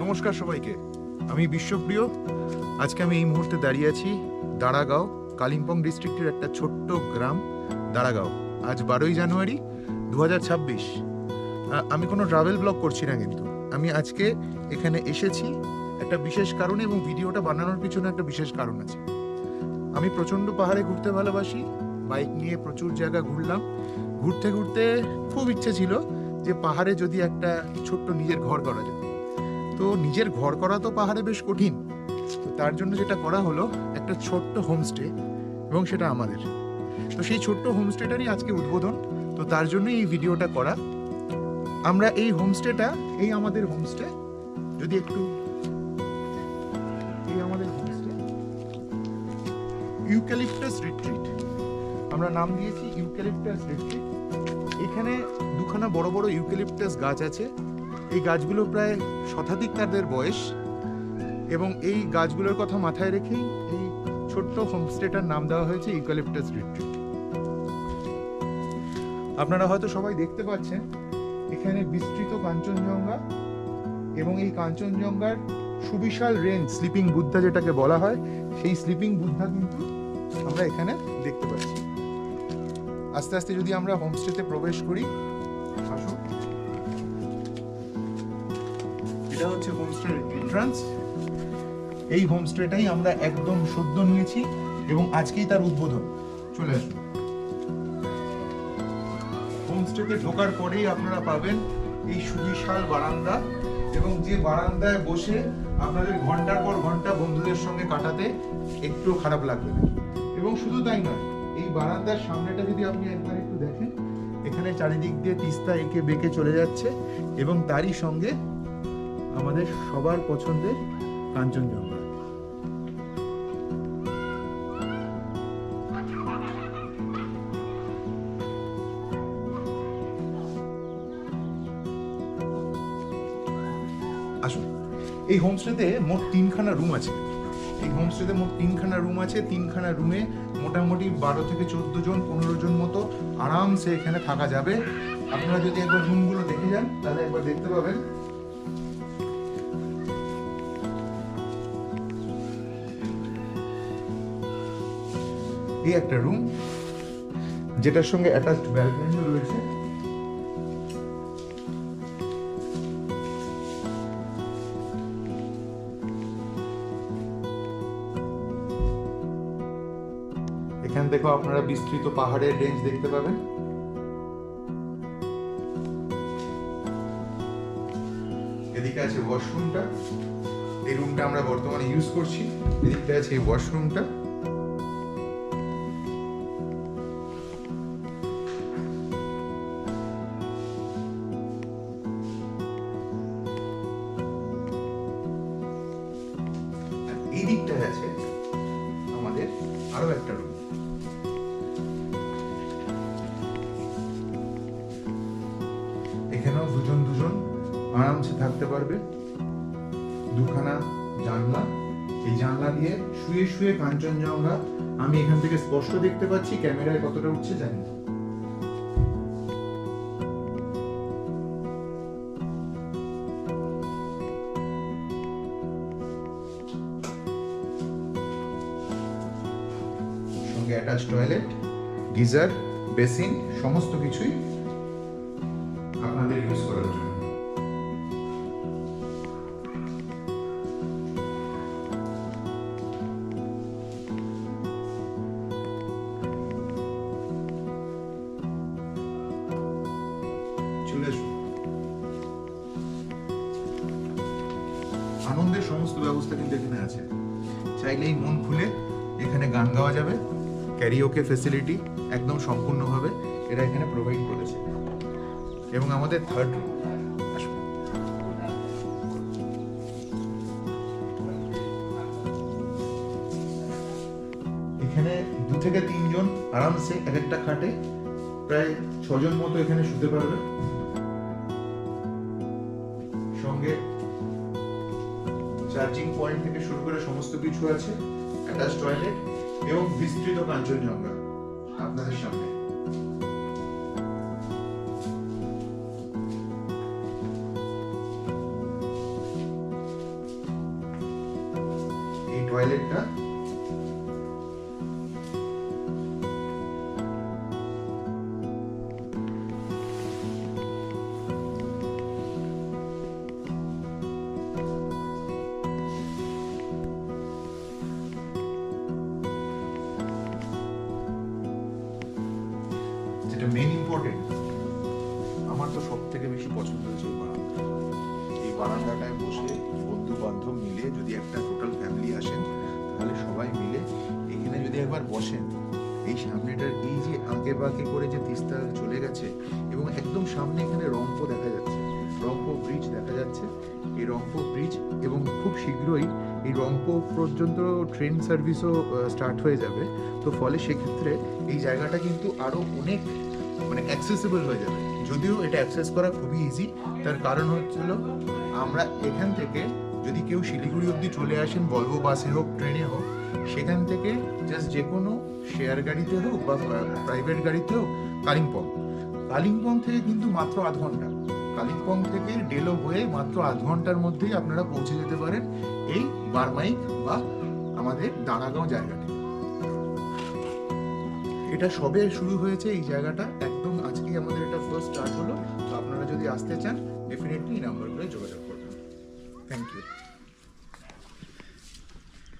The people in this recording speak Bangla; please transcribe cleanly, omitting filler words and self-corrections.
নমস্কার সবাইকে, আমি বিশ্বপ্রিয়। আজকে আমি এই মুহূর্তে দাঁড়িয়ে আছি দাঁড়াগাঁও, কালিম্পং ডিস্ট্রিক্টের একটা ছোট্ট গ্রাম দাঁড়াগাঁও। আজ 12ই জানুয়ারি 2026। আমি কোনো ট্রাভেল ব্লগ করছি না, কিন্তু আমি আজকে এখানে এসেছি একটা বিশেষ কারণে, এবং ভিডিওটা বানানোর পিছনে একটা বিশেষ কারণ আছে। আমি প্রচণ্ড পাহাড়ে ঘুরতে ভালোবাসি, বাইক নিয়ে প্রচুর জায়গা ঘুরলাম। ঘুরতে ঘুরতে খুব ইচ্ছে ছিল যে পাহাড়ে যদি একটা ছোট্ট নিজের ঘর করা যায়। তো নিজের ঘর করা তো পাহাড়ে বেশ কঠিন, তো তার জন্য যেটা করা হলো একটা ছোট্ট হোমস্টে, এবং সেটা আমাদের। তো সেই ছোট্ট হোমস্টেটারই আজকে উদ্বোধন, তো তার জন্যই এই ভিডিওটা করা। আমরা এই হোমস্টেটা, এই আমাদের হোমস্টে, যদি একটু, এই আমাদের হোমস্টে ইউক্যালিপটাস রিট্রিট, আমরা নাম দিয়েছি ইউক্যালিপটাস রিট্রিট। এখানে দুখানা বড় বড় ইউক্যালিপটাস গাছ আছে। এই গাছগুলো প্রায় শতাধিক তাদের বয়স, এবং এই গাছগুলোর কথা মাথায় রেখেই এই ছোট্ট হোমস্টেটার নাম দেওয়া হয়েছে ইউক্যালিপটাস রিট্রিট। আপনারা হয়তো সবাই দেখতে পাচ্ছেন এখানে বিস্তৃত কাঞ্চনজঙ্ঘা, এবং এই কাঞ্চনজঙ্ঘার সুবিশাল রেঞ্জ, স্লিপিং বুদ্ধা যেটাকে বলা হয়, সেই স্লিপিং বুদ্ধা কিন্তু আমরা এখানে দেখতে পাচ্ছি। আস্তে আস্তে যদি আমরা হোমস্টেতে প্রবেশ করি, আসুন। এটা হচ্ছে হোমস্টের এন্ট্রান্স। এই হোমস্টেটাই আমরা একদম সদ্য নিয়েছি, এবং আজকেই তার উদ্বোধন। চলে আসুন। হোমস্টেতে ঢোকার পরেই আপনারা পাবেন এই সুবিশাল বারান্দা, এবং যে বারান্দায় বসে আপনাদের ঘন্টার পর ঘন্টা বন্ধুদের সঙ্গে কাটাতে একটু খারাপ লাগবে না। এবং শুধু তাই নয়, এই বারান্দার সামনেটা যদি আপনি একবার একটু দেখেন, এখানে চারিদিক দিয়ে তিস্তা এঁকে বেঁকে চলে যাচ্ছে, এবং তারই সঙ্গে আমাদের সবার পছন্দের কাঞ্চনজঙ্ঘা। আসুন। এই হোমস্টেতে মোট 3খানা রুম আছে। এই হোমস্টেতে মোট 3খানা রুম আছে। 3খানা রুমে মোটামুটি 12 থেকে 14 জন, 15 জন মতো আরামসে এখানে থাকা যাবে। আপনারা যদি একবার রুমগুলো দেখে যান, তাহলে একবার দেখতে পাবেন। এই একটা রুম, যেটার সঙ্গে অ্যাটাচড ব্যালকনিও রয়েছে। এখান থেকেও আপনারা বিস্তৃত পাহাড়ের রেঞ্জ দেখতে পাবেন। এদিকে আছে ওয়াশরুমটা। এই রুমটা আমরা বর্তমানে ইউজ করছি। এদিকে আছে এই ওয়াশরুমটা। এই দিকটায় আছে আমাদের আরো একটা রুম। এখানেও দুজন দুজন আরামসে থাকতে পারবে। দুখানা জানলা, এই জানলা দিয়ে শুয়ে শুয়ে কাঞ্চনজঙ্ঘা আমি এখান থেকে স্পষ্ট দেখতে পাচ্ছি। ক্যামেরায় কতটা উঠছে জানি না। সঙ্গে অ্যাটাচ টয়লেট, গিজার, বেসিন, সমস্ত কিছুই আপনাদের ইউজ করার জন্য। চলে আসুন। আনন্দের সমস্ত ব্যবস্থা কিন্তু এখানে আছে। চাইলেই মন খুলে এখানে গান গাওয়া যাবে। ক্যারিওকে ফেসিলিটি একদম সম্পূর্ণভাবে এরা এখানে প্রোভাইড করেছে। এবং আমাদের থার্ড রুম, এখানে 2 থেকে 3 জন আরামসে এক একটা খাটে প্রায় 6 জন মতো এখানে শুতে পারবে। সঙ্গে চার্জিং পয়েন্ট থেকে শুরু করে সমস্ত কিছু আছে। অ্যাটাচ টয়লেট এবং বিস্তৃত কাঞ্চনজঙ্ঘা আপনাদের সামনে। টয়লেটটা। যেটা মেইন ইম্পর্টেন্ট, আমার তো সব থেকে বেশি পছন্দ হয়েছে এই বারান্দা। এই বারান্দাটায় বসে বন্ধু বান্ধব মিলে যদি একটা টোটাল ফ্যামিলি আসেন, তাহলে সবাই মিলে এখানে যদি একবার বসেন, এই সামনেটার এই যে আঁকে বাঁকে করে যে তিস্তা চলে গেছে এবং একদম সামনে এখানে রংপো দেখা যাচ্ছে, রংপো ব্রিজ দেখা যাচ্ছে। এই রংপো ব্রিজ এবং খুব শীঘ্রই এই রংপো পর্যন্ত ট্রেন সার্ভিসও স্টার্ট হয়ে যাবে। তো ফলে সেক্ষেত্রে এই জায়গাটা কিন্তু আরো অনেক মানে অ্যাক্সেসিবল হয়ে যাবে। যদিও এটা অ্যাক্সেস করা খুবই ইজি, তার কারণ হচ্ছিল আমরা এখান থেকে যদি কেউ শিলিগুড়ি অবধি চলে আসেন, ভলভো বাসে হোক ট্রেনে হোক, সেখান থেকে জাস্ট যে কোনো শেয়ার গাড়িতে হোক বা প্রাইভেট গাড়িতে হোক কালিম্পং থেকে কিন্তু মাত্র আধ ঘন্টা, কালিম্পং থেকে ডেলো হয়ে মাত্র আধ ঘন্টার মধ্যেই আপনারা পৌঁছে যেতে পারেন এই বারমাইক বা আমাদের দাঁড়াগাঁও জায়গাটি। এটা সবে শুরু হয়েছে এই জায়গাটা, একদম আজকেই আমাদের এটা ফার্স্ট স্টার্ট হলো। তো আপনারা যদি আসতে চান ডেফিনেটলি এই নাম্বার করে যোগাযোগ করবেন। Thank you.